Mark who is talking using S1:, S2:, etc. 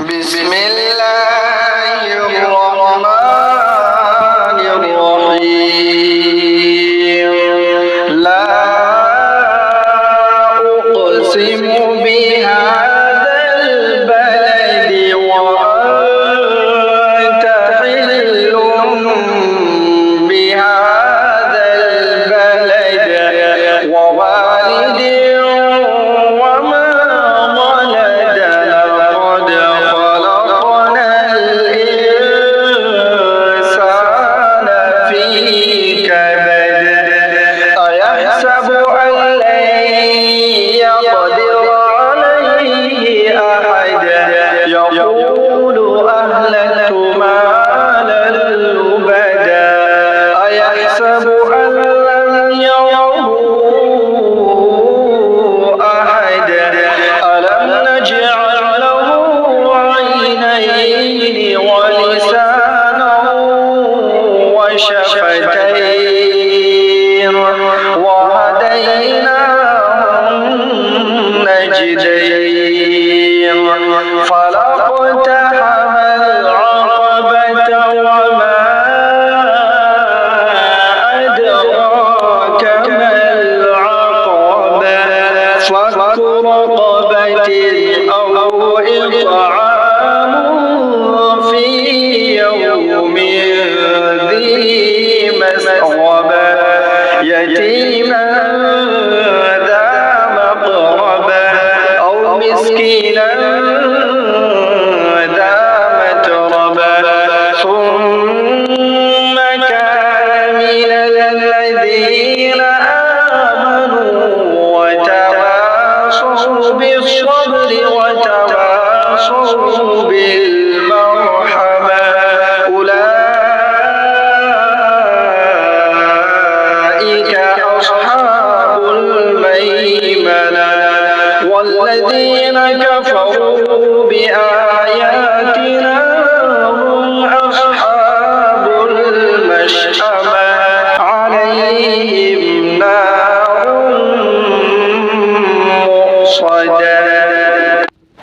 S1: بسم الله الرحمن الرحيم لا أقسم بهذا البلد وأنت حل بهذا البلد ووالد وما ولد لقد خلقنا الإنسان في كبد أيحسب أن لن يقدر عليه أحد يقول أهلكت مالا لبدا أيحسب أن لم يره أحد ألم نجعل له عينين ولسانا وشفتين وهديناه النجدين فلاقتحم العقبة وما أدراك ما العقبة فك رقبة أو إطعام في يوم ذي مسغبة يتيما ذا مقربة أو مسكينا ذا متربة ثم كان من الذين آمنوا وتواصوا بالصبر وتواصوا بالمرحمة أولئك أصحاب الميمنة والذين كفروا بآيات